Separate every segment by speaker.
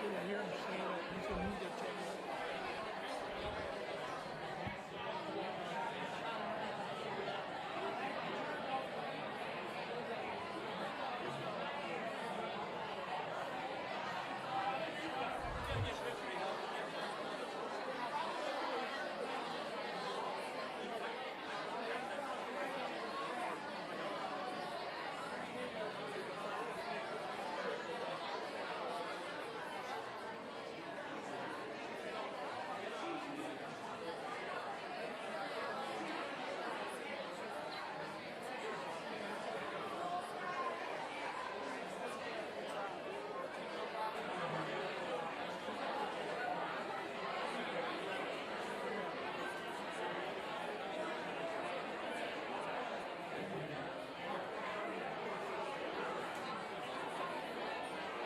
Speaker 1: Did I hear him say that he's a media channel?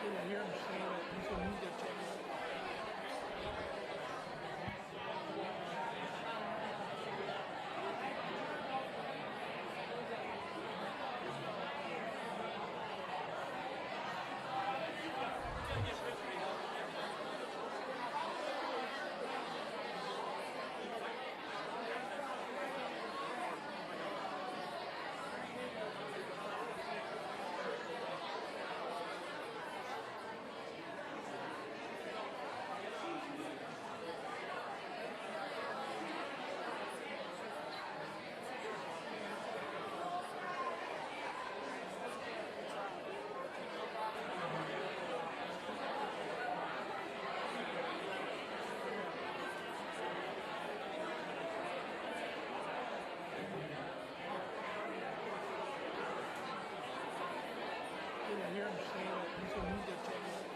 Speaker 1: Did I hear him say that he's a media channel? Did I hear him say that he's a media channel?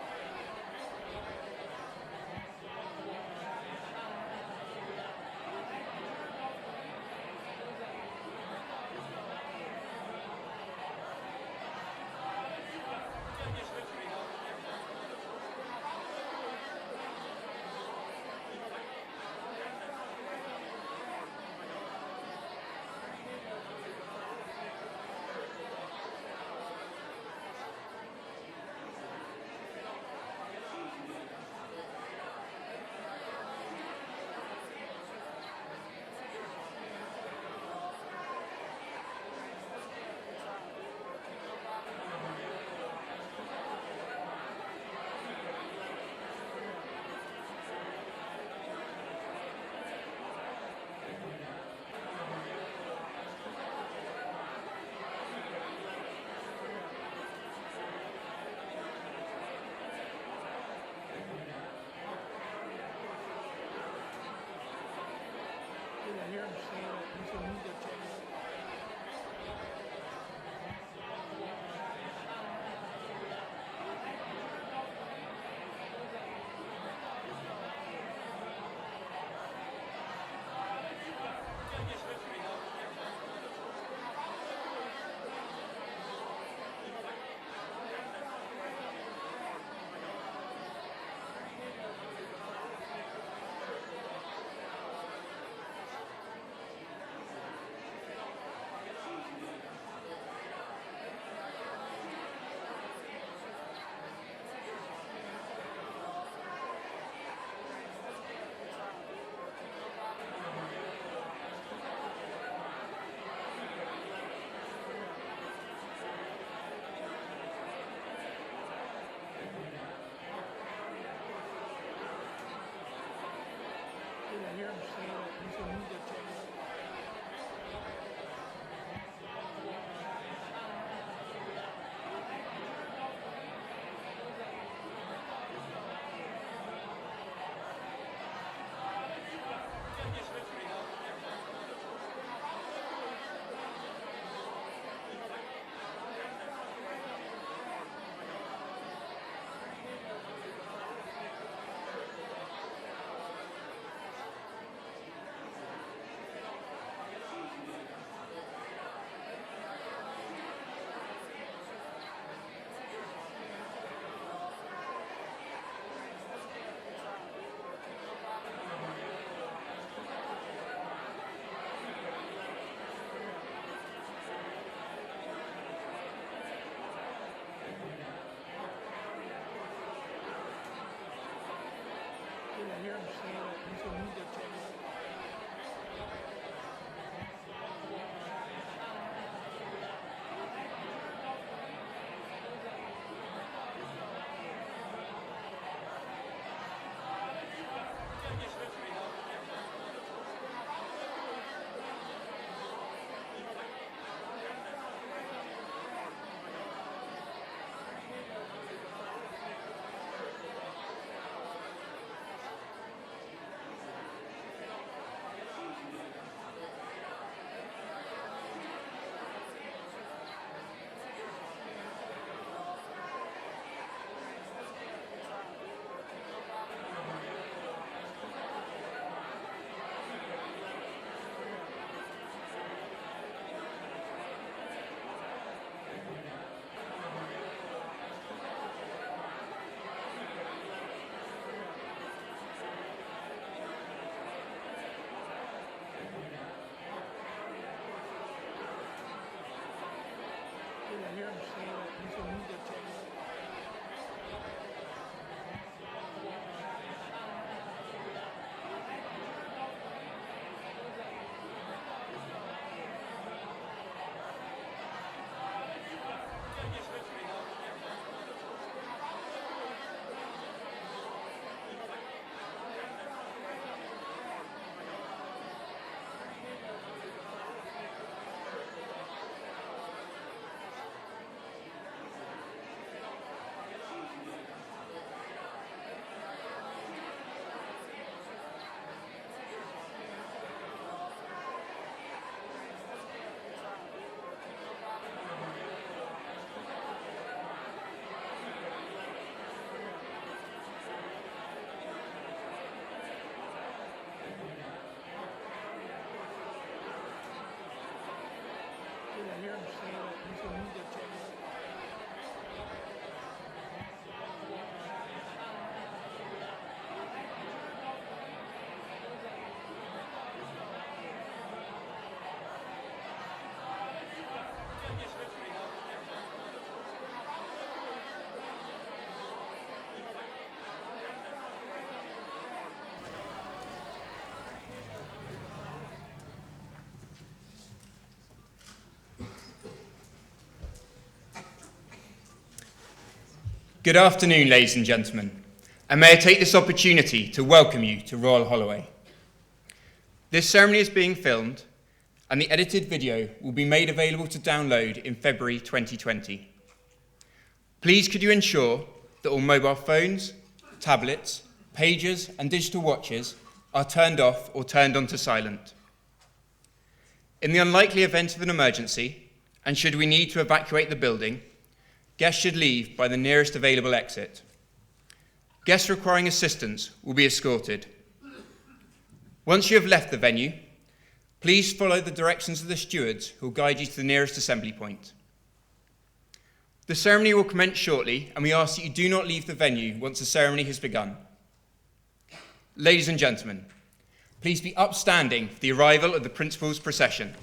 Speaker 1: Did I hear him say that he's a media channel? Did I hear him say that he's a media channel? hear him say that he's a media channel. I hear him say that he's a media channel. I hear him say that he's a media channel.
Speaker 2: Good afternoon, ladies and gentlemen, and may I take this opportunity to welcome you to Royal Holloway. This ceremony is being filmed, and the edited video will be made available to download in February 2020. Please could you ensure that all mobile phones, tablets, pagers, and digital watches are turned off or turned onto silent. In the unlikely event of an emergency, and should we need to evacuate the building, guests should leave by the nearest available exit. Guests requiring assistance will be escorted. Once you have left the venue, please follow the directions of the stewards who will guide you to the nearest assembly point. The ceremony will commence shortly, and we ask that you do not leave the venue once the ceremony has begun. Ladies and gentlemen, please be upstanding for the arrival of the Principal's procession.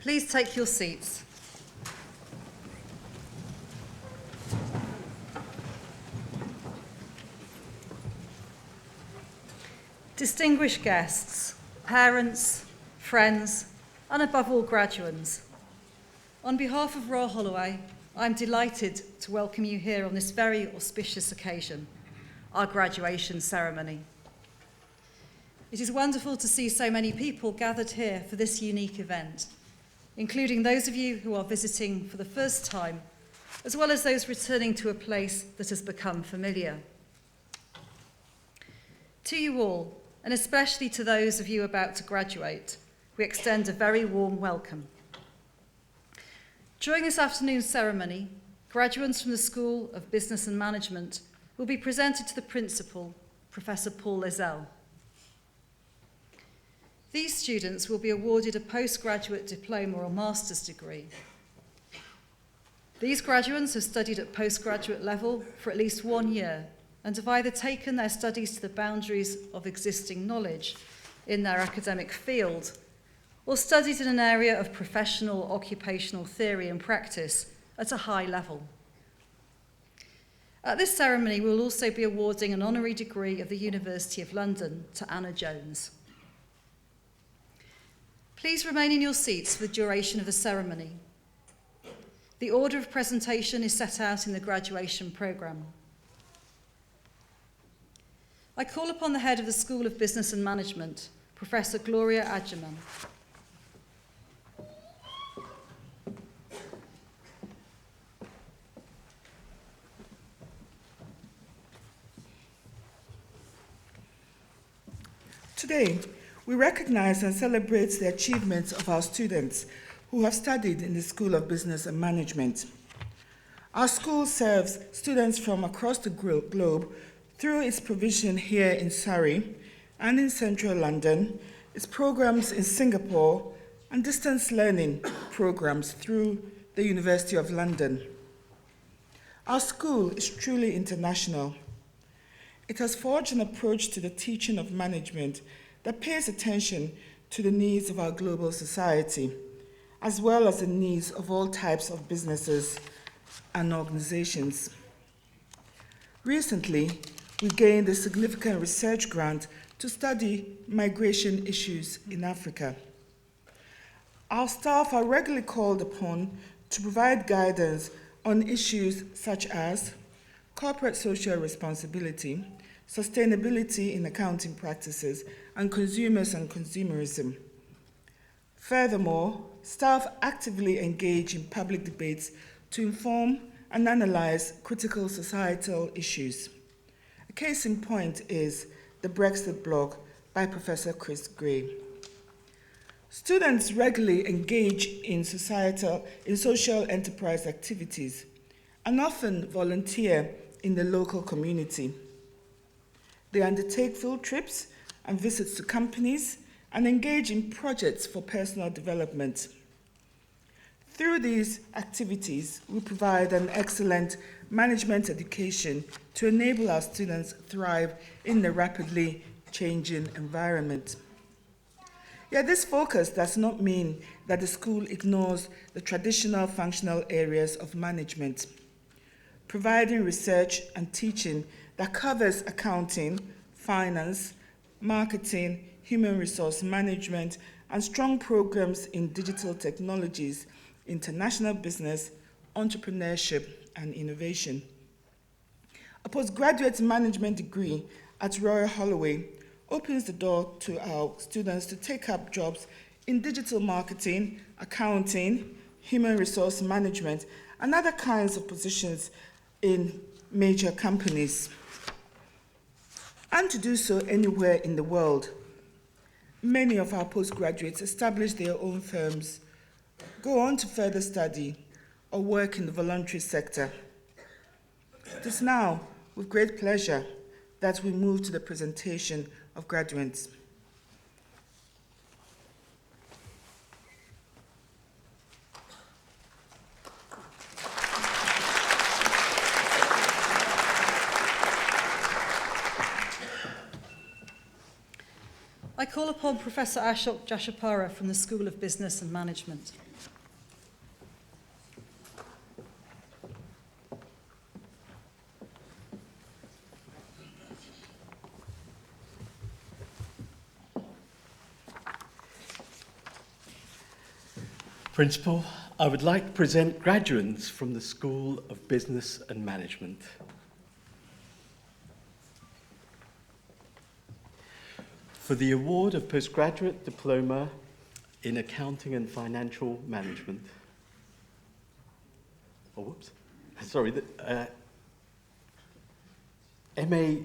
Speaker 3: Please take your seats. Distinguished guests, parents, friends, and above all graduands, on behalf of Royal Holloway, I'm delighted to welcome you here on this very auspicious occasion, our graduation ceremony. It is wonderful to see so many people gathered here for this unique event, including those of you who are visiting for the first time, as well as those returning to a place that has become familiar. To you all, and especially to those of you about to graduate, we extend a very warm welcome. During this afternoon's ceremony, graduates from the School of Business and Management will be presented to the Principal, Professor Paul Lezelle. These students will be awarded a postgraduate diploma or master's degree. These graduates have studied at postgraduate level for at least 1 year and have either taken their studies to the boundaries of existing knowledge in their academic field or studied in an area of professional occupational theory and practice at a high level. At this ceremony, we will also be awarding an honorary degree of the University of London to Anna Jones. Please remain in your seats for the duration of the ceremony. The order of presentation is set out in the graduation programme. I call upon the head of the School of Business and Management, Professor Gloria Adjaman.
Speaker 4: Today, we recognize and celebrate the achievements of our students who have studied in the School of Business and Management. Our school serves students from across the globe through its provision here in Surrey and in central London, its programs in Singapore, and distance learning programs through the University of London. Our school is truly international. It has forged an approach to the teaching of management that pays attention to the needs of our global society, as well as the needs of all types of businesses and organizations. Recently, we gained a significant research grant to study migration issues in Africa. Our staff are regularly called upon to provide guidance on issues such as corporate social responsibility, sustainability in accounting practices, and consumers and consumerism. Furthermore, staff actively engage in public debates to inform and analyze critical societal issues. A case in point is the Brexit blog by Professor Chris Gray. Students regularly engage in social enterprise activities and often volunteer in the local community. They undertake field trips and visits to companies and engage in projects for personal development. Through these activities, we provide an excellent management education to enable our students thrive in the rapidly changing environment. Yet this focus does not mean that the school ignores the traditional functional areas of management. Providing research and teaching that covers accounting, finance, marketing, human resource management, and strong programs in digital technologies, international business, entrepreneurship, and innovation. A postgraduate management degree at Royal Holloway opens the door to our students to take up jobs in digital marketing, accounting, human resource management, and other kinds of positions in major companies, and to do so anywhere in the world. Many of our postgraduates establish their own firms, go on to further study, or work in the voluntary sector. It is now with great pleasure that we move to the presentation of graduates.
Speaker 3: I call upon Professor Ashok Jashapara from the School of Business and Management.
Speaker 5: Principal, I would like to present graduates from the School of Business and Management. For the award of Postgraduate Diploma in Accounting and Financial Management. Oh, whoops. Sorry. MA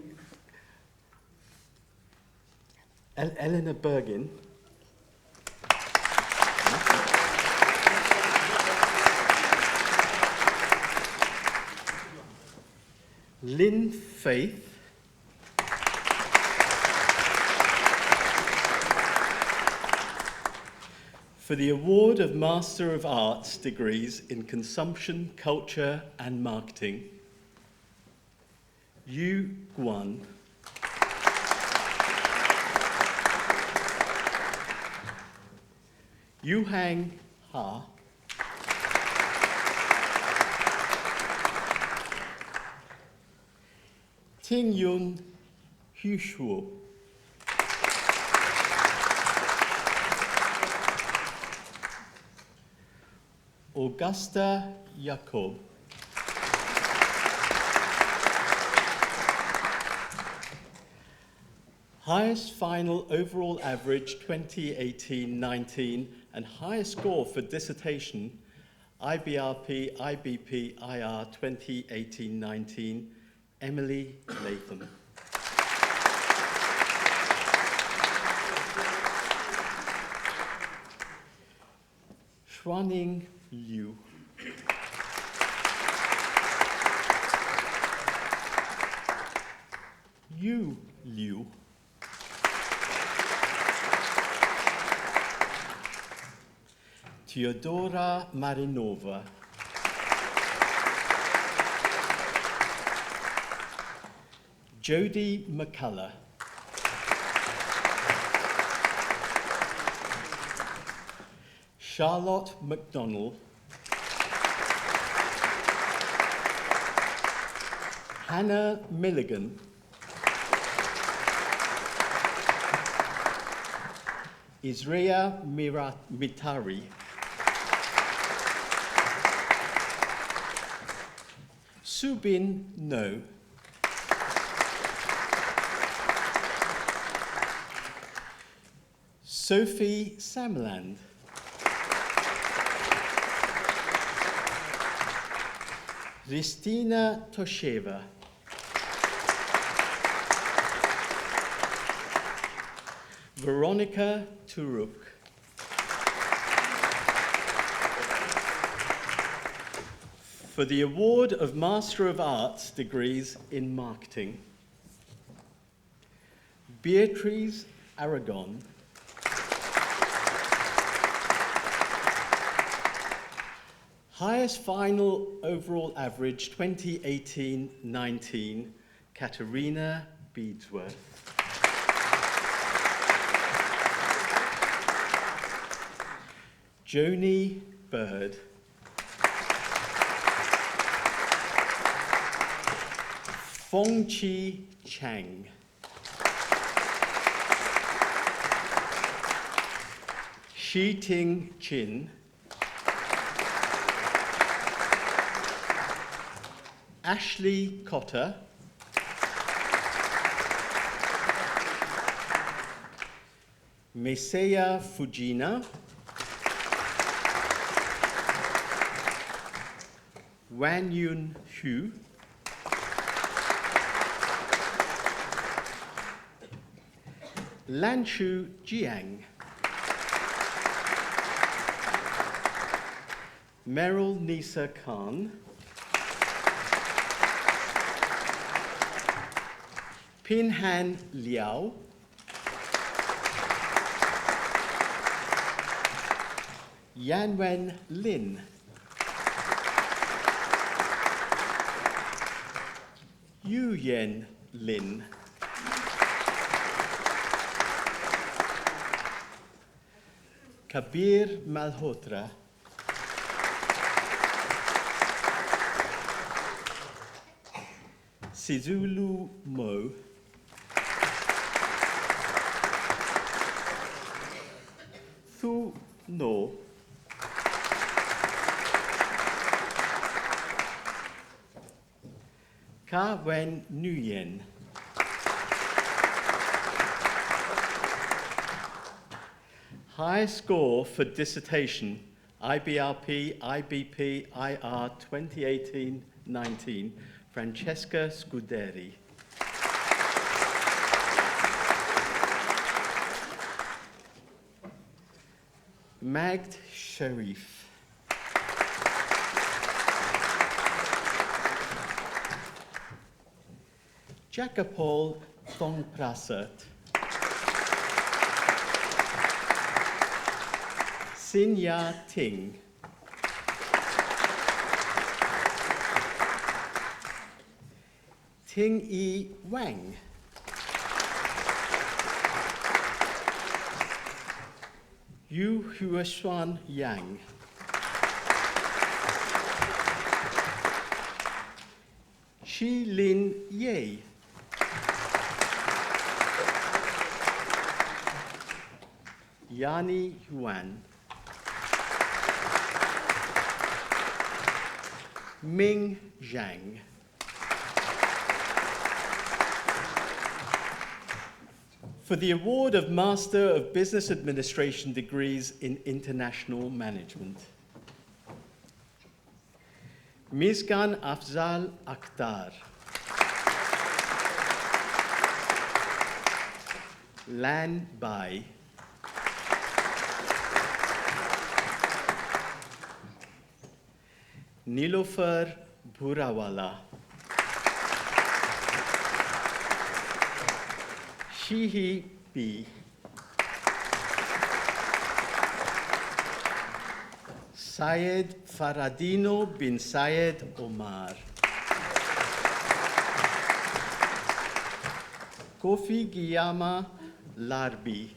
Speaker 5: Eleanor Bergin. Lynn Faith. For the award of Master of Arts degrees in Consumption, Culture and Marketing, Yu Guan. Yu Hang Ha. Ting Yun Hu Shuo. Augusta Jacob. Highest final overall average 2018-19 and highest score for dissertation IBRP IBP IR 2018-19 Emily Latham. Xuaning Liu. Yu Liu. Teodora Marinova. Jodie McCullough. Charlotte McDonnell. Hannah Milligan. Isrea Mitari. Subin No. Sophie Samland. Ristina Tosheva. Veronica Turuk. For the award of Master of Arts degrees in Marketing, Beatrice Aragon. Highest final overall average 2018-19, Katerina Beadsworth. Joni Bird. Fengqi Chang. Shi-Ting Chin. Ashley Cotter. Mesaya Fujina. Wan Yun Hu. Lanshu Jiang. Meryl Nisa Khan. Pinhan Liao. Yanwen Lin. Yu Yen Lin. Kabir Malhotra. Sizulu Mo. Thu No. Ka Wen Nguyen. High score for dissertation, IBRP, IBP, IR 2018-19, Francesca Scuderi. Magd Sharif. Jacapol Thong Prasert. Sin Ya Ting. Ting Yi Wang. Yu Huashuan Yang. Shi Lin Ye. Yani Yuan. Ming Zhang. For the award of Master of Business Administration degrees in International Management. Mizgan Afzal Akhtar. Lan Bai. Nilofer Burawala. Shihi B. Syed Faradino bin Syed Omar. Kofi Giyama Larbi.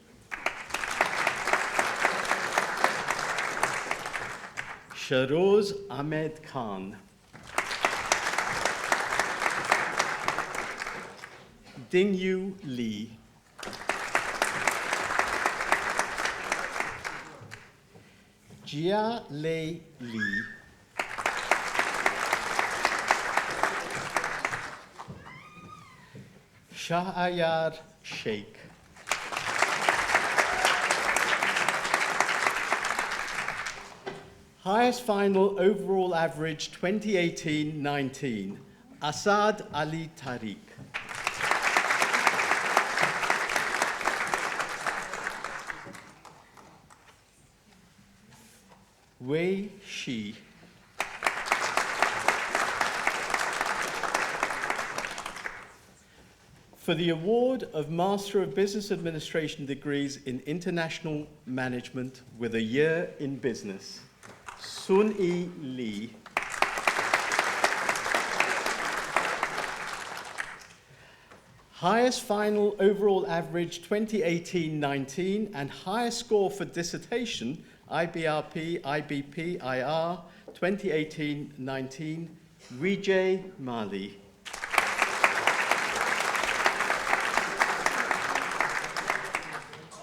Speaker 5: Sharoz Ahmed Khan. Dingyu Lee. Jia Lei Lee. Shahayar Sheikh. Highest final overall average 2018-19, Asad Ali Tariq. Wei Shi. For the award of Master of Business Administration degrees in International Management with a year in business, Sun Yi Lee. Highest final overall average 2018-19 and highest score for dissertation, IBRP, IBP, IR 2018-19, Vijay Mali.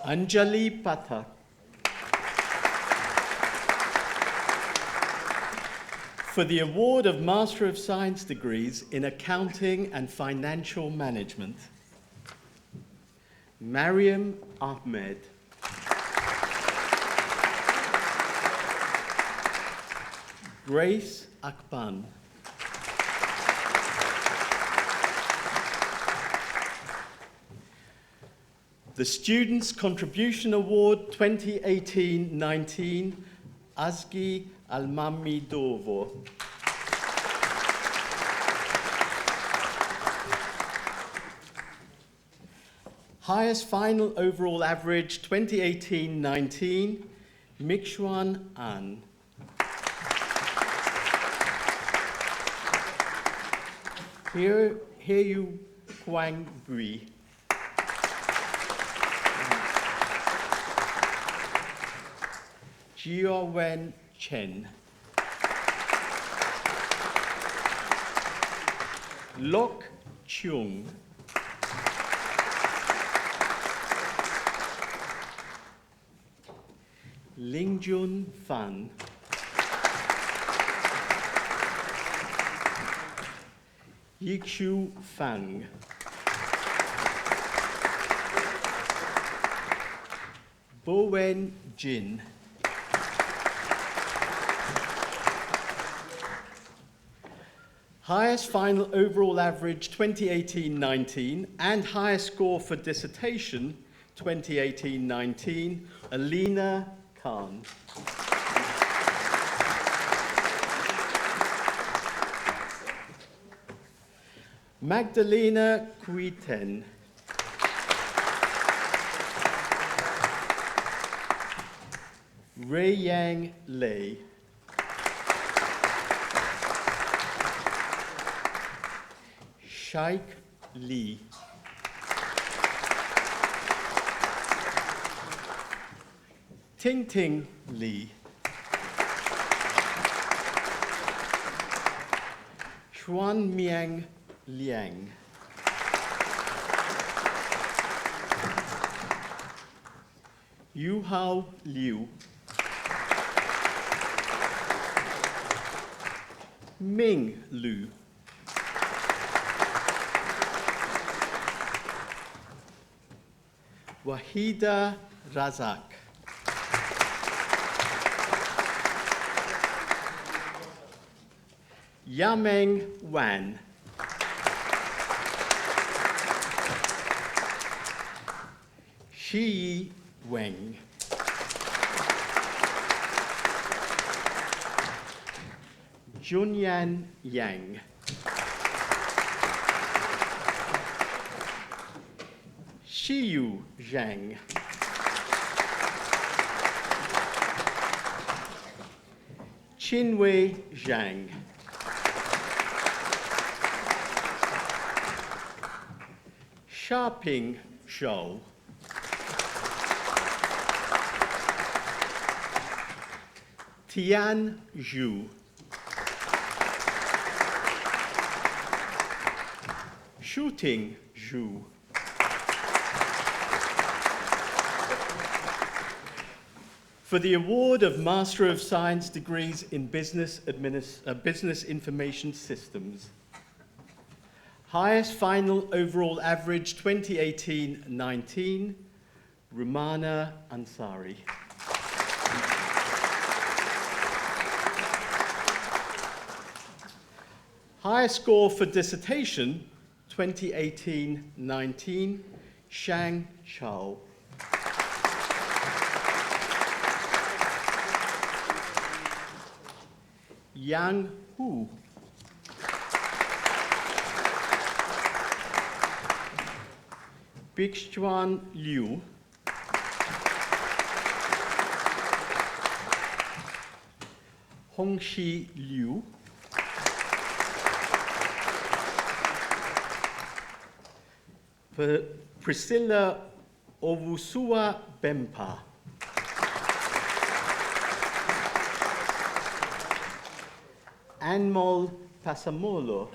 Speaker 5: Anjali Pathak. For the award of Master of Science degrees in Accounting and Financial Management, Mariam Ahmed. Grace Akban. The Students' Contribution Award 2018-19, Azgi Almamidovo. Highest final overall average 2018-19, Mikshwan An. Here you Kwang Bui. Jia Wen Chen. Lok Chung. Lingjun Fan. Yixiu Fang. Bowen Jin. Highest final overall average 2018-19 and highest score for dissertation 2018-19, Alina Khan. Magdalena Kuiten. Ray Yang Lei. Shaikh Li. Ting Ting Li. Xuan Miang Liang. Yu Hao Liu. Ming Lu. Wahida Razak. Yameng Wan. Shi Weng. Junyan Yang. Shiyu Zhang. Qinwei Zhang. Sharping Zhou. Tian Zhu. Shooting Zhu. For the award of Master of Science degrees in Business Information Systems. Highest final overall average 2018-19, Rumana Ansari. Highest score for dissertation 2018-19, Shang Chao. Yang Hu. Bixuan Liu. Hongxi Liu. Priscilla Owusua Bempa. Anmol Pasamolo.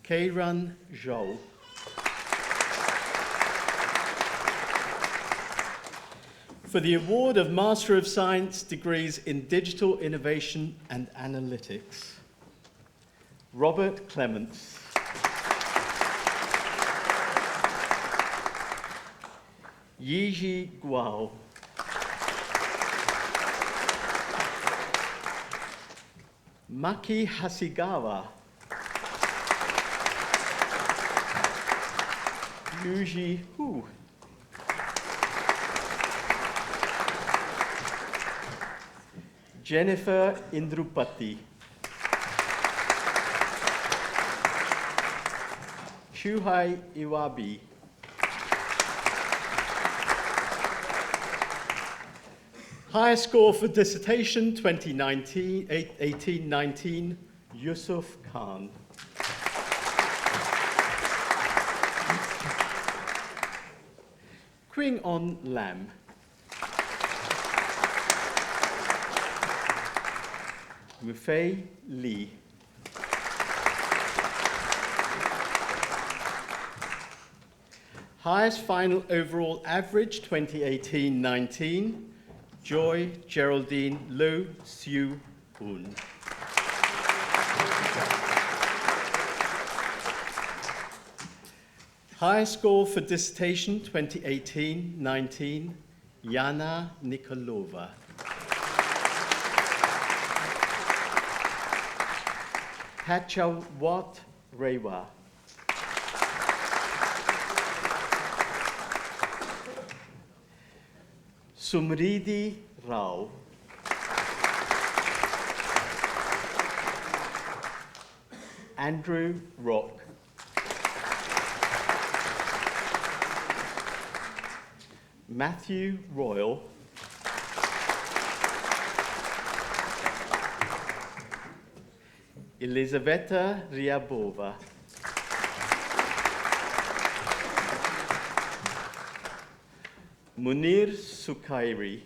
Speaker 5: Keiran Zhou. For the award of Master of Science degrees in Digital Innovation and Analytics, Robert Clements. Yiji Guao. Maki Hasigawa. Yuji Hu. Jennifer Indrupati. Shuhai Iwabi. Highest score for dissertation 2018-19, Yusuf Khan. Quing On Lam. Mufei Li. Highest final overall average 2018-19, Joy Geraldine Lu Siu Un. High score for dissertation 2018-19, Yana Nikolova. Hachawat Rewa. Sumridi Rao. Andrew Rock. Matthew Royal. Elizaveta Ryabova. Munir Sukairi.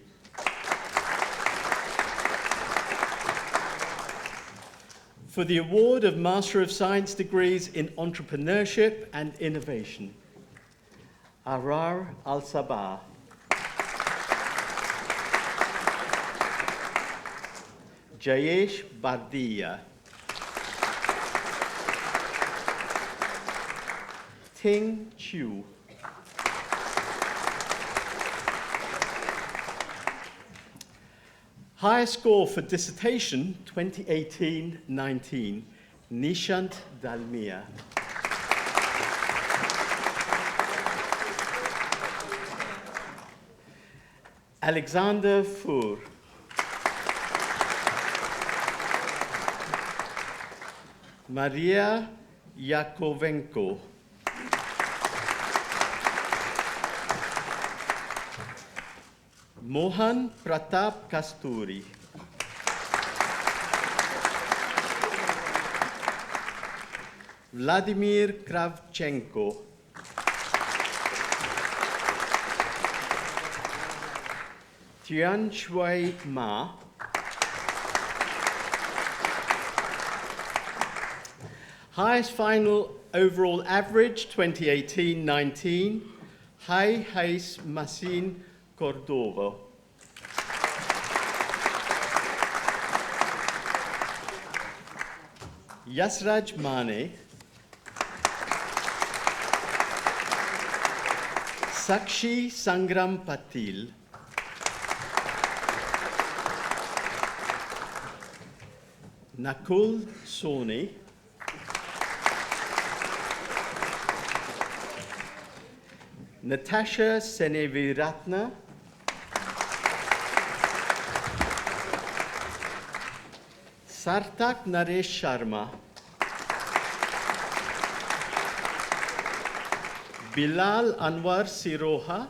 Speaker 5: For the award of Master of Science degrees in Entrepreneurship and Innovation, Arar Al-Sabah. Jayesh Bardia. Ting Chu. Higher score for dissertation 2018-19, Nishant Dalmia. Alexander Fur. Maria Yakovenko. Mohan Pratap Kasturi. Vladimir Kravchenko. Tian Shui Ma. Highest final overall average 2018-19, Hai Hais Masin Cordova. Yasraj Mane. Sakshi Sangram Patil. Nakul Soni. Natasha Seneviratna. Sartak Naresh Sharma. Bilal Anwar Siroha.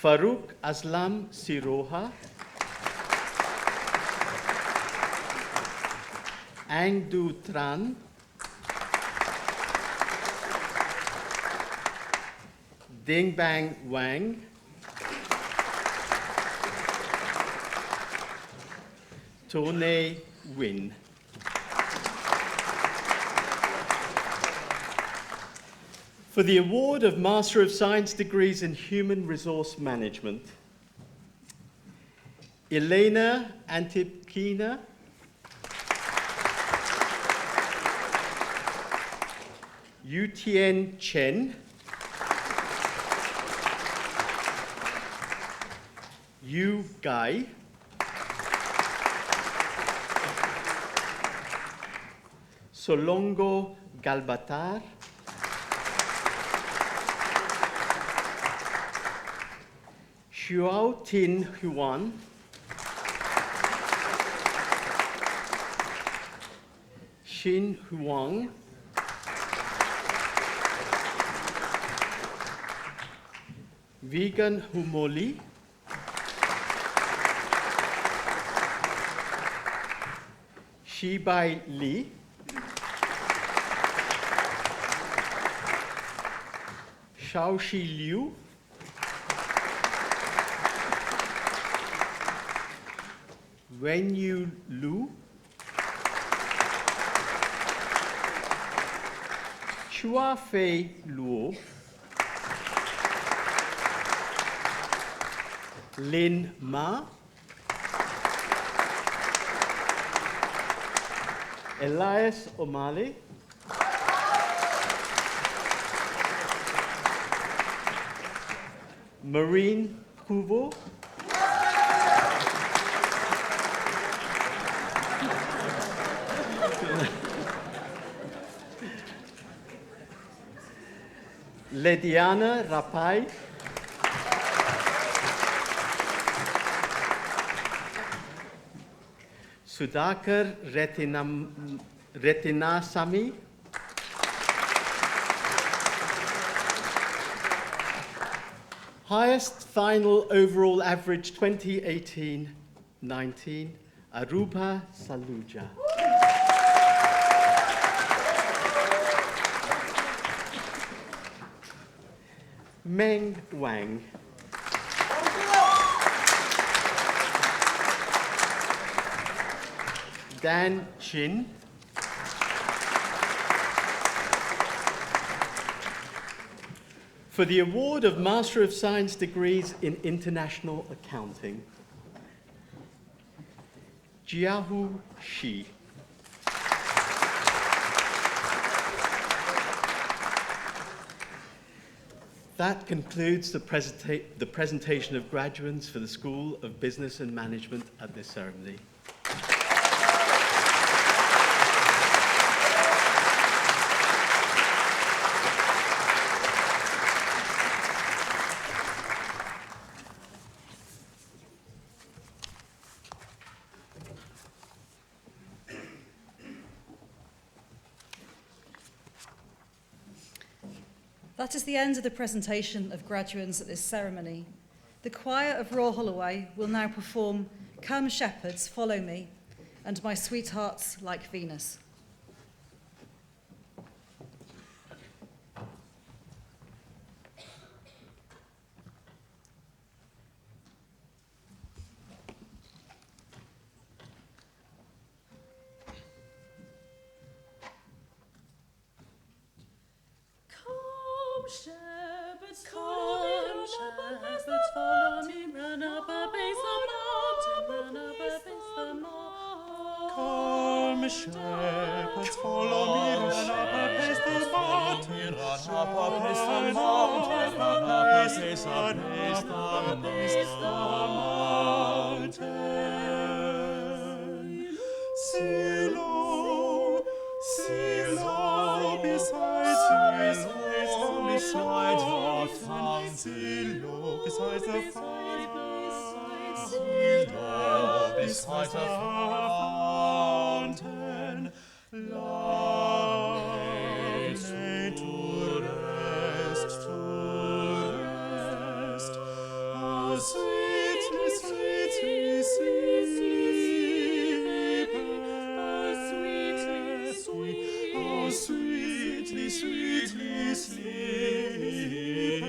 Speaker 5: Farooq Aslam Siroha. Ang Du Tran. Dingbang Wang. Tone Win. For the award of Master of Science degrees in Human Resource Management, Elena Antipkina. Yutien Chen. Yu Gai. Solongo Galbatar. Xiao Tin Huan. Xin Huang. Vegan Humoli. Shibai Li. Shaoxi Liu. Wenyu Lu. Chua Fei Luo. Lin Ma, Elias O'Malley, Marine Kuvo, Lediana Rapai, Sudhakar Retinasamy, highest final overall average 2018-19, Aruba Saluja. Meng Wang. Dan Chin. For the award of Master of Science degrees in International Accounting, Jiahu Shi. That concludes the presentation of graduates for the School of Business and Management at this ceremony.
Speaker 3: That is the end of the presentation of graduates at this ceremony. The choir of Royal Holloway will now perform Come Shepherds, Follow Me, and My Sweethearts Like Venus.
Speaker 6: Shepherds, follow me, run up a base the mountain, run up a base the mountain.
Speaker 1: Come, shepherds, follow me, run up a pace the mountain, run up a pace the mountain, run up a pace the mountain. Silo, Silo, beside the fountain, Silo, beside the fountain, Silo, beside the fountain, lovely to rest, oh, sweetly, sweetly sleep, oh, sweetly, sweetly sleep,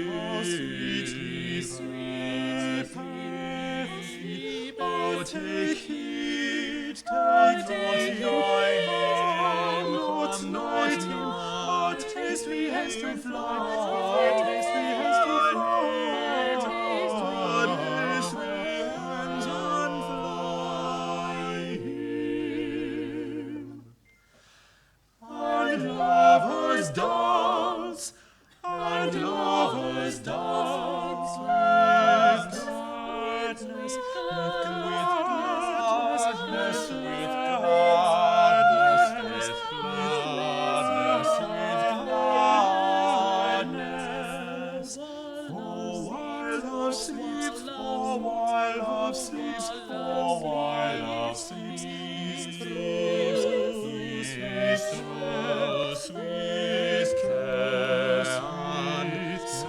Speaker 1: oh, sweetly sleep, oh, take heed, take heed, not night him, but taste we has to fly, taste we has to fly, taste we hands on fly him. And lovers dance, and lovers dance with gladness, with gladness, with gladness, with gladness. For while love sleeps, for while love sleeps, for while love sleeps, sweet care and sadness.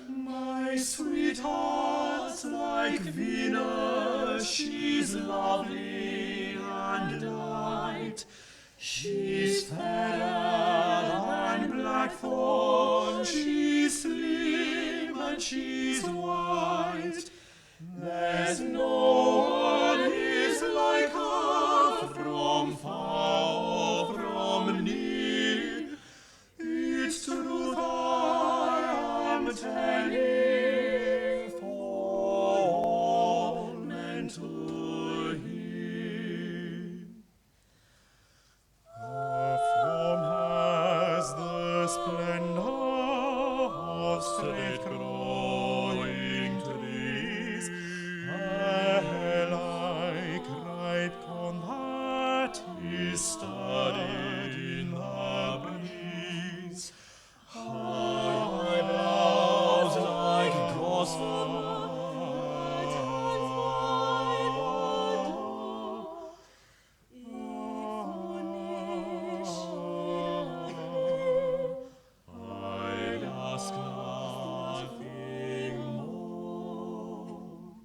Speaker 1: My sweetheart's like Venus, she's lovely and light. She's fairer than blackthorn, she's slim and she's white. There's no one is like her from far or from near. It's truth I am telling for all men to hear. Her form has the splendor of straight growing trees. Her hair like ripe corn that is stirred in the breeze. Her eyebrows like gauze I'd ask nothing more.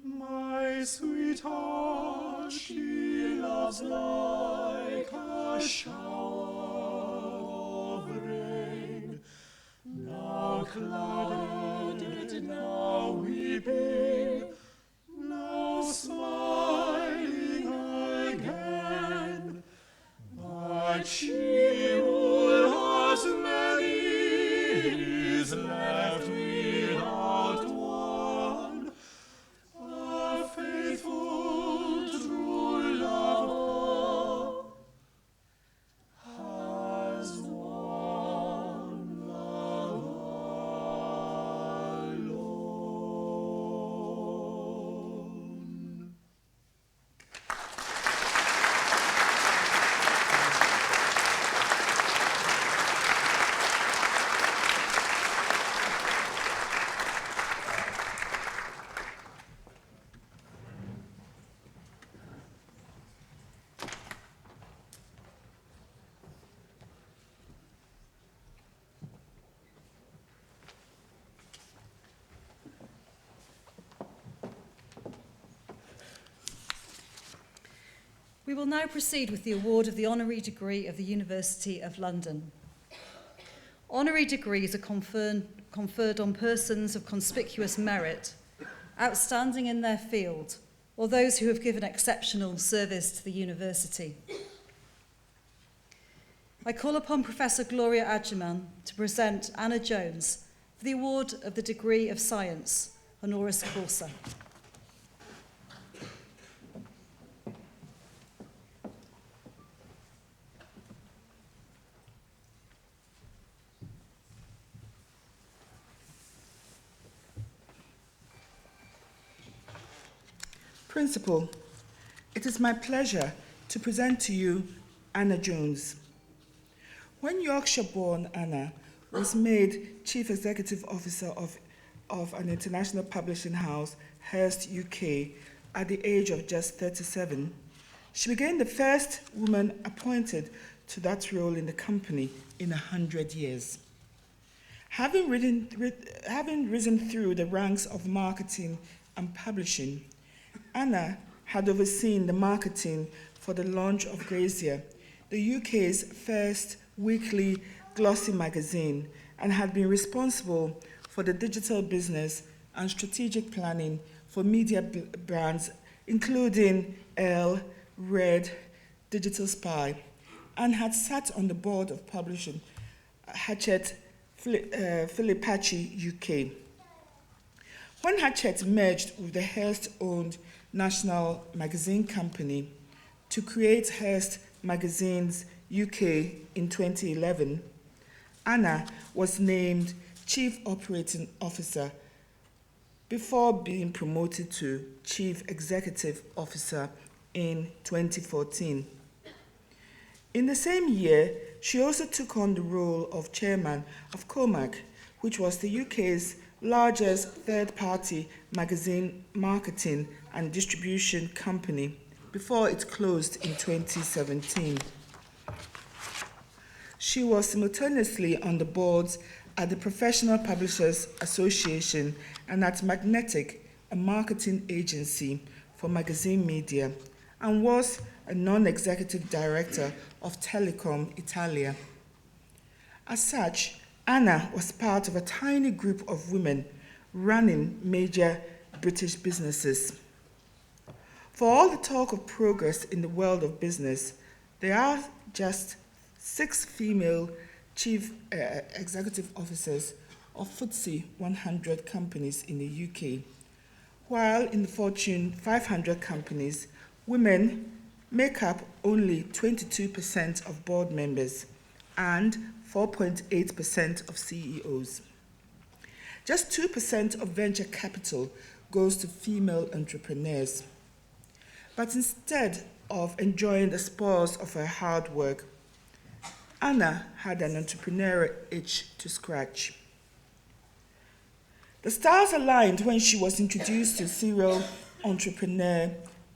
Speaker 1: My sweetheart, she loves like a shower of rain, now clouded, now weeping, now smiling again. But she who loves many is left without one. A faithful, true lover has one love alone.
Speaker 3: We will now proceed with the award of the honorary degree of the University of London. Honorary degrees are conferred on persons of conspicuous merit, outstanding in their field, or those who have given exceptional service to the university. I call upon Professor Gloria Adjeman to present Anna Jones for the award of the degree of Science, honoris causa.
Speaker 4: Principal, it is my pleasure to present to you Anna Jones. When Yorkshire-born Anna was made Chief Executive Officer of an international publishing house, Hearst UK, at the age of just 37, she became the first woman appointed to that role in the company in 100 years. Having risen through the ranks of marketing and publishing, Anna had overseen the marketing for the launch of Grazier, the UK's first weekly glossy magazine, and had been responsible for the digital business and strategic planning for media brands including Elle, Red, Digital Spy, and had sat on the board of publishing Hachette Philippachi UK. When Hachette merged with the Hearst-owned National Magazine Company to create Hearst Magazines UK in 2011, Anna was named Chief Operating Officer before being promoted to Chief Executive Officer in 2014. In the same year, she also took on the role of Chairman of Comac, which was the UK's largest third-party magazine marketing and distribution company before it closed in 2017. She was simultaneously on the boards at the Professional Publishers Association and at Magnetic, a marketing agency for magazine media, and was a non-executive director of Telecom Italia. As such, Anna was part of a tiny group of women running major British businesses. For all the talk of progress in the world of business, there are just 6 female chief executive officers of FTSE 100 companies in the UK, while in the Fortune 500 companies, women make up only 22% of board members and 4.8% of CEOs. Just 2% of venture capital goes to female entrepreneurs. But instead of enjoying the spoils of her hard work, Anna had an entrepreneurial itch to scratch. The stars aligned when she was introduced to serial entrepreneur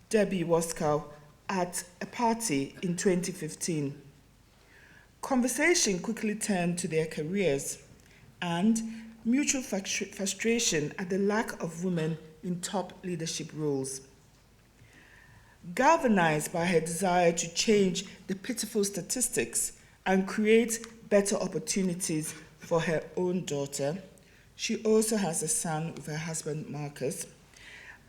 Speaker 4: Debbie Waskow at a party in 2015. Conversation quickly turned to their careers and mutual frustration at the lack of women in top leadership roles. Galvanized by her desire to change the pitiful statistics and create better opportunities for her own daughter, she also has a son with her husband Marcus,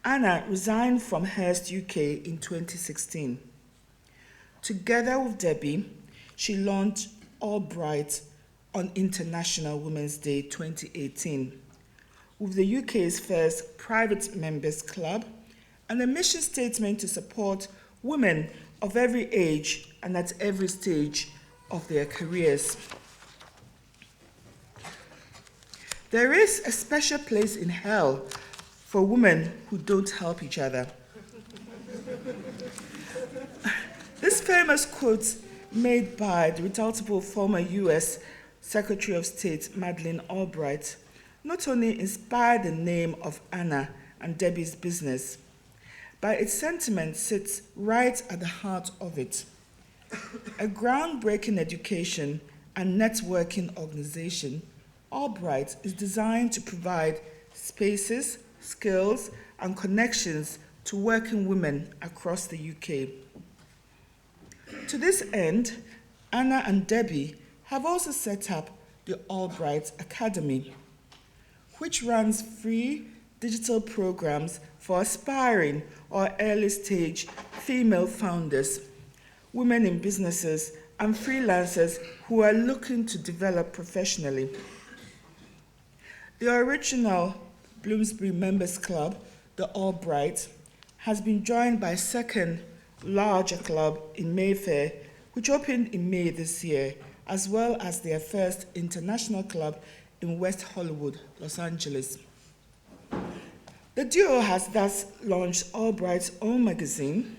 Speaker 4: Anna resigned from Hearst UK in 2016. Together with Debbie, she launched Albright on International Women's Day 2018, with the UK's first private members club and a mission statement to support women of every age and at every stage of their careers. There is a special place in hell for women who don't help each other. This famous quote made by the redoubtable former US Secretary of State Madeleine Albright not only inspired the name of Anna and Debbie's business, but its sentiment sits right at the heart of it. A groundbreaking education and networking organization, Albright is designed to provide spaces, skills, and connections to working women across the UK. To this end, Anna and Debbie have also set up the Albright Academy, which runs free digital programs for aspiring or early-stage female founders, women in businesses, and freelancers who are looking to develop professionally. The original Bloomsbury Members Club, the Albright, has been joined by a second larger club in Mayfair, which opened in May this year, as well as their first international club in West Hollywood, Los Angeles. The duo has thus launched Albright's own magazine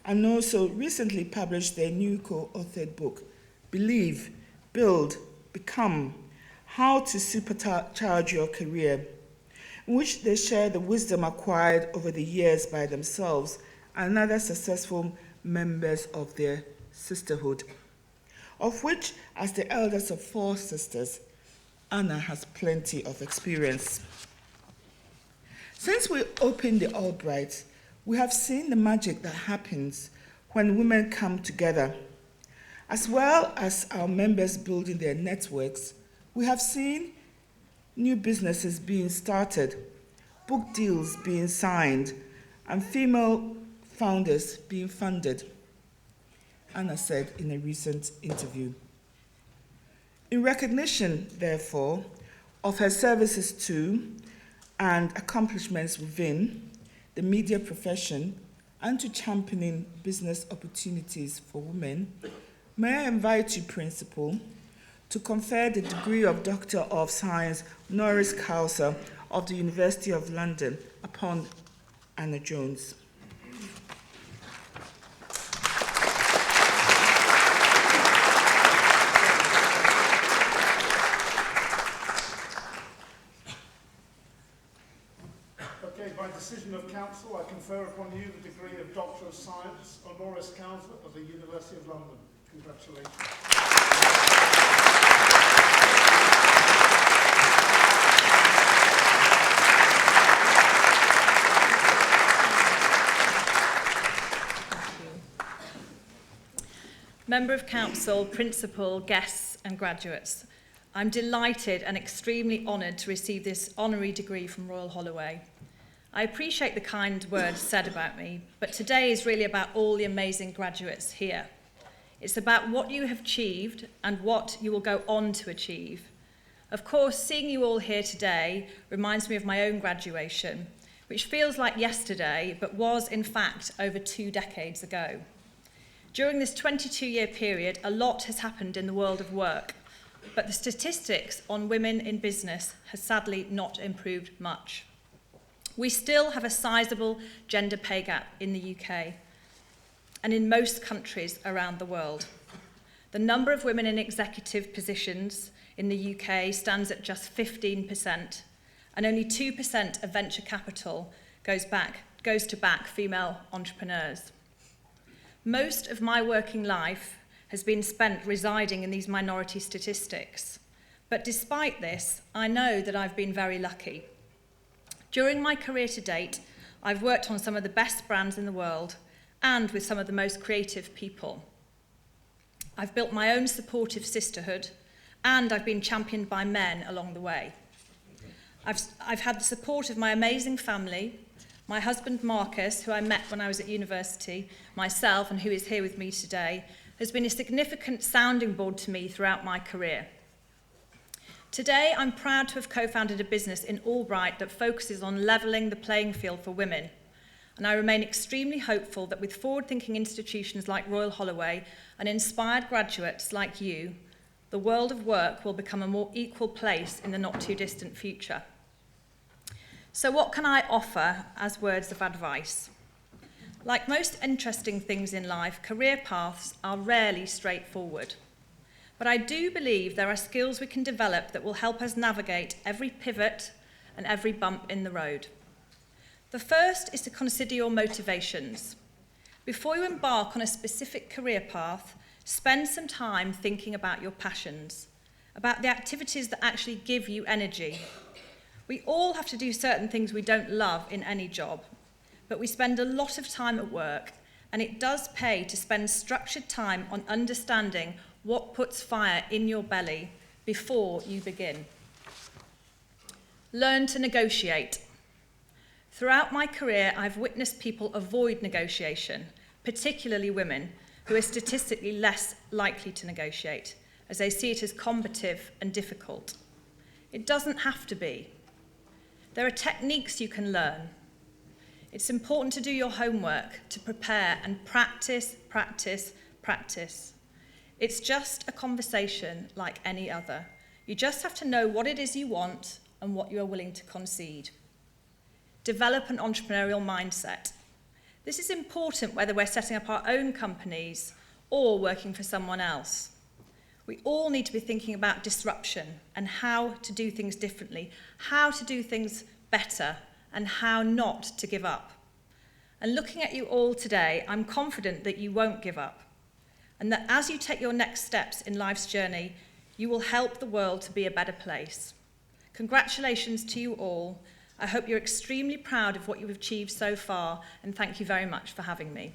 Speaker 4: and also recently published their new co-authored book, Believe, Build, Become, How to Supercharge Your Career, in which they share the wisdom acquired over the years by themselves and other successful members of their sisterhood, of which, as the eldest of 4 sisters, Anna has plenty of experience. Since we opened the Albright, we have seen the magic that happens when women come together. As well as our members building their networks, we have seen new businesses being started, book deals being signed, and female founders being funded, Anna said in a recent interview. In recognition, therefore, of her services to and accomplishments within the media profession and to championing business opportunities for women, may I invite you, Principal, to confer the degree of Doctor of Science honoris causa of the University of London upon Anna Jones.
Speaker 7: By decision of Council, I confer upon you the degree of Doctor of Science, honoris causa of the University of London. Congratulations.
Speaker 8: Member of Council, Principal, guests and graduates, I'm delighted and extremely honoured to receive this honorary degree from Royal Holloway. I appreciate the kind words said about me, but today is really about all the amazing graduates here. It's about what you have achieved and what you will go on to achieve. Of course, seeing you all here today reminds me of my own graduation, which feels like yesterday, but was in fact over 2 decades ago. During this 22-year period, a lot has happened in the world of work, but the statistics on women in business has sadly not improved much. We still have a sizable gender pay gap in the UK and in most countries around the world. The number of women in executive positions in the UK stands at just 15%, and only 2% of venture capital goes to back female entrepreneurs. Most of my working life has been spent residing in these minority statistics, but despite this, I know that I've been very lucky. During my career to date, I've worked on some of the best brands in the world and with some of the most creative people. I've built my own supportive sisterhood, and I've been championed by men along the way. I've had the support of my amazing family, my husband Marcus, who I met when I was at university, myself, and who is here with me today, has been a significant sounding board to me throughout my career. Today, I'm proud to have co-founded a business in Albright that focuses on levelling the playing field for women. And I remain extremely hopeful that with forward-thinking institutions like Royal Holloway and inspired graduates like you, the world of work will become a more equal place in the not-too-distant future. So what can I offer as words of advice? Like most interesting things in life, career paths are rarely straightforward. But I do believe there are skills we can develop that will help us navigate every pivot and every bump in the road. The first is to consider your motivations. Before you embark on a specific career path, spend some time thinking about your passions, about the activities that actually give you energy. We all have to do certain things we don't love in any job, but we spend a lot of time at work, and it does pay to spend structured time on understanding what puts fire in your belly before you begin. Learn to negotiate. Throughout my career, I've witnessed people avoid negotiation, particularly women, who are statistically less likely to negotiate, as they see it as combative and difficult. It doesn't have to be. There are techniques you can learn. It's important to do your homework, to prepare and practice, practice, practice. It's just a conversation like any other. You just have to know what it is you want and what you are willing to concede. Develop an entrepreneurial mindset. This is important whether we're setting up our own companies or working for someone else. We all need to be thinking about disruption and how to do things differently, how to do things better, and how not to give up. And looking at you all today, I'm confident that you won't give up, and that as you take your next steps in life's journey, you will help the world to be a better place. Congratulations to you all. I hope you're extremely proud of what you've achieved so far, and thank you very much for having me.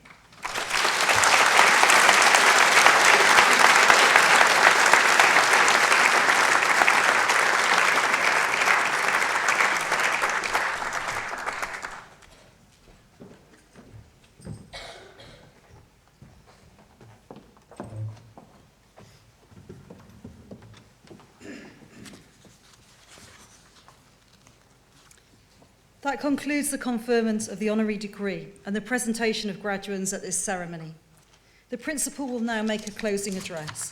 Speaker 3: That concludes the conferment of the honorary degree and the presentation of graduates at this ceremony. The Principal will now make a closing address.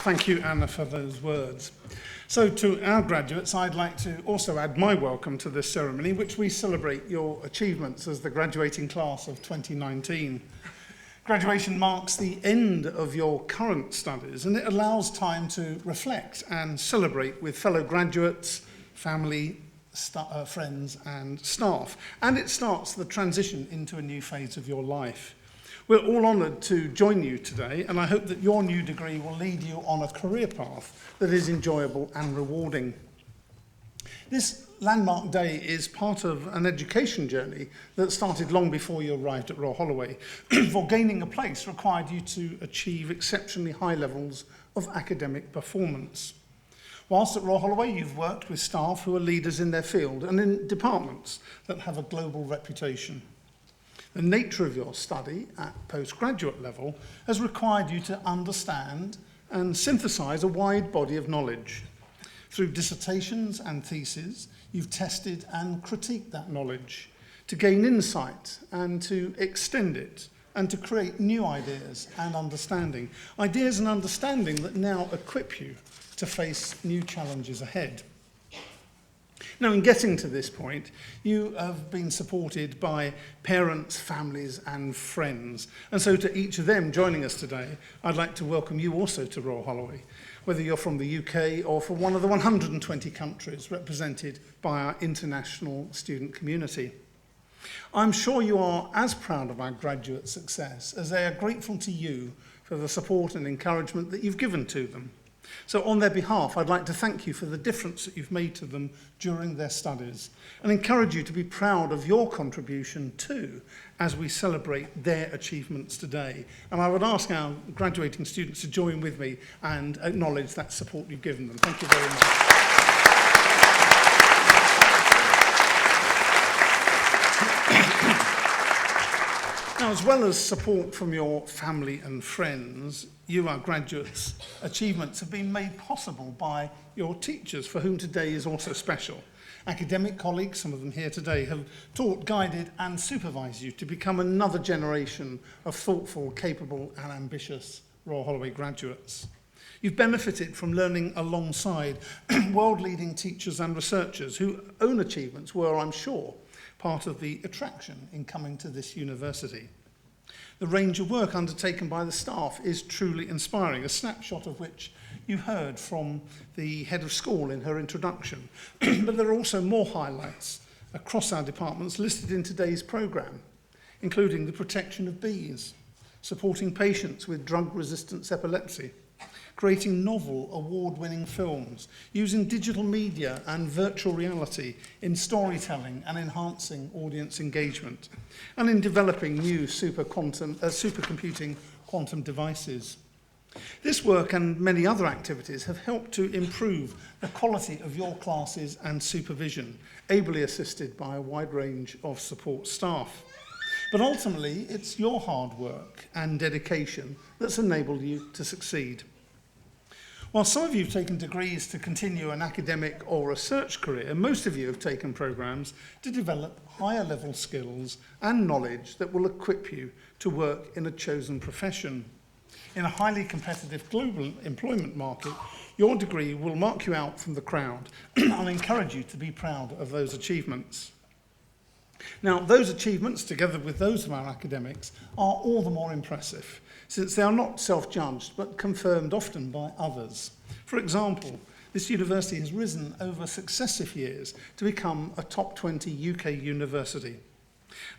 Speaker 7: Thank you, Anna, for those words. So to our graduates, I'd like to also add my welcome to this ceremony, which we celebrate your achievements as the graduating class of 2019. Graduation marks the end of your current studies, and it allows time to reflect and celebrate with fellow graduates, family, friends and staff. And it starts the transition into a new phase of your life. We're all honoured to join you today, and I hope that your new degree will lead you on a career path that is enjoyable and rewarding. This landmark day is part of an education journey that started long before you arrived at Royal Holloway. For gaining a place required you to achieve exceptionally high levels of academic performance. Whilst at Royal Holloway, you've worked with staff who are leaders in their field and in departments that have a global reputation. The nature of your study at postgraduate level has required you to understand and synthesize a wide body of knowledge. Through dissertations and theses, you've tested and critiqued that knowledge to gain insight and to extend it and to create new ideas and understanding. Ideas and understanding that now equip you to face new challenges ahead. Now, in getting to this point, you have been supported by parents, families, and friends. And so to each of them joining us today, I'd like to welcome you also to Royal Holloway, whether you're from the UK or from one of the 120 countries represented by our international student community. I'm sure you are as proud of our graduate success as they are grateful to you for the support and encouragement that you've given to them. So on their behalf, I'd like to thank you for the difference that you've made to them during their studies and encourage you to be proud of your contribution too as we celebrate their achievements today. And I would ask our graduating students to join with me and acknowledge that support you've given them. Thank you very much. Now, as well as support from your family and friends, you, our graduates' achievements have been made possible by your teachers, for whom today is also special. Academic colleagues, some of them here today, have taught, guided and supervised you to become another generation of thoughtful, capable and ambitious Royal Holloway graduates. You've benefited from learning alongside world-leading teachers and researchers whose own achievements were, I'm sure, part of the attraction in coming to this university. The range of work undertaken by the staff is truly inspiring, a snapshot of which you heard from the head of school in her introduction. But there are also more highlights across our departments listed in today's programme, including the protection of bees, supporting patients with drug-resistant epilepsy, creating novel, award-winning films, using digital media and virtual reality in storytelling and enhancing audience engagement, and in developing new supercomputing quantum devices. This work and many other activities have helped to improve the quality of your classes and supervision, ably assisted by a wide range of support staff. But ultimately, it's your hard work and dedication that's enabled you to succeed. While some of you have taken degrees to continue an academic or research career, most of you have taken programmes to develop higher level skills and knowledge that will equip you to work in a chosen profession. In a highly competitive global employment market, your degree will mark you out from the crowd and encourage you to be proud of those achievements. Now, those achievements, together with those of our academics, are all the more impressive, since they are not self-judged, but confirmed often by others. For example, this university has risen over successive years to become a top 20 UK university.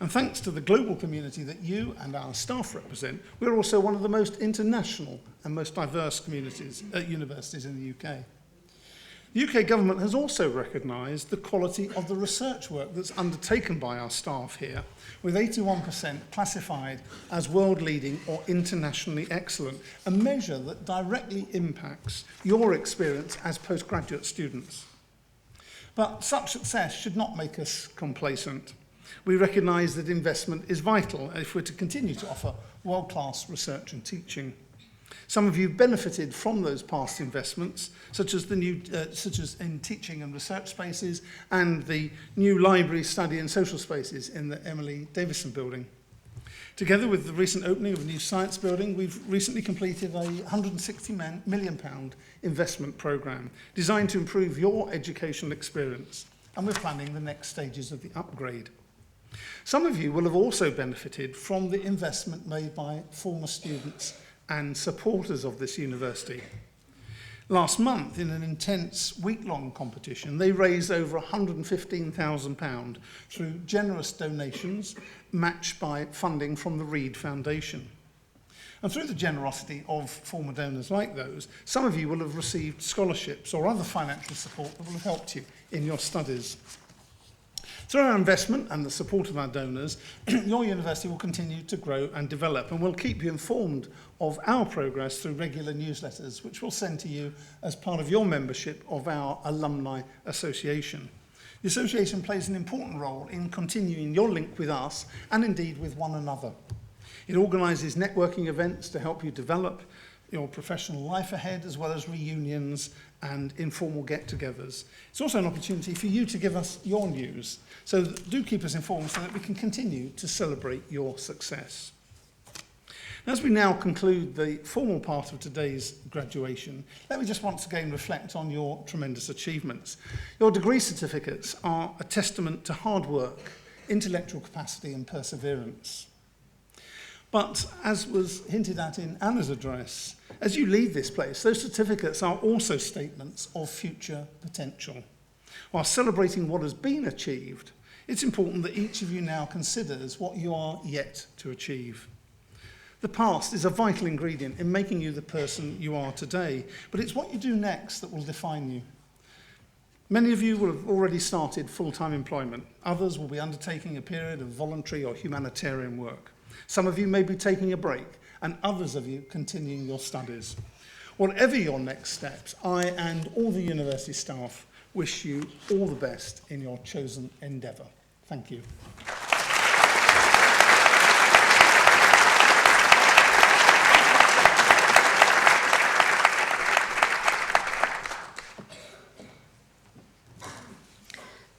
Speaker 7: And thanks to the global community that you and our staff represent, we're also one of the most international and most diverse universities in the UK. The UK government has also recognised the quality of the research work that's undertaken by our staff here, with 81% classified as world-leading or internationally excellent, a measure that directly impacts your experience as postgraduate students. But such success should not make us complacent. We recognise that investment is vital if we're to continue to offer world-class research and teaching. Some of you benefited from those past investments, such as in teaching and research spaces and the new library, study and social spaces in the Emily Davison building. Together with the recent opening of a new science building, we've recently completed a £160 million investment programme designed to improve your educational experience, and we're planning the next stages of the upgrade. Some of you will have also benefited from the investment made by former students and supporters of this university. Last month, in an intense week-long competition, they raised over £115,000 through generous donations matched by funding from the Reed Foundation. And through the generosity of former donors like those, some of you will have received scholarships or other financial support that will have helped you in your studies. Through our investment and the support of our donors, your university will continue to grow and develop, and we'll keep you informed of our progress through regular newsletters, which we'll send to you as part of your membership of our Alumni Association. The association plays an important role in continuing your link with us and indeed with one another. It organises networking events to help you develop your professional life ahead, as well as reunions and informal get-togethers. It's also an opportunity for you to give us your news. So do keep us informed so that we can continue to celebrate your success. As we now conclude the formal part of today's graduation, let me just once again reflect on your tremendous achievements. Your degree certificates are a testament to hard work, intellectual capacity and perseverance. But as was hinted at in Anna's address, as you leave this place, those certificates are also statements of future potential. While celebrating what has been achieved, it's important that each of you now considers what you are yet to achieve. The past is a vital ingredient in making you the person you are today, but it's what you do next that will define you. Many of you will have already started full-time employment. Others will be undertaking a period of voluntary or humanitarian work. Some of you may be taking a break, and others of you continuing your studies. Whatever your next steps, I and all the university staff wish you all the best in your chosen endeavour. Thank you.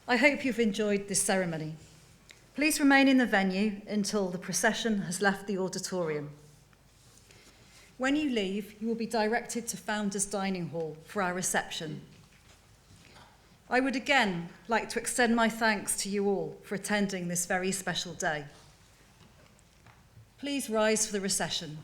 Speaker 3: I hope you've enjoyed this ceremony. Please remain in the venue until the procession has left the auditorium. When you leave, you will be directed to Founders Dining Hall for our reception. I would again like to extend my thanks to you all for attending this very special day. Please rise for the recession.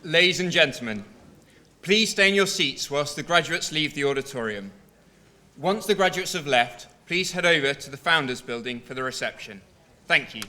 Speaker 2: Ladies and gentlemen, please stay in your seats whilst the graduates leave the auditorium. Once the graduates have left, please head over to the Founders Building for the reception. Thank you.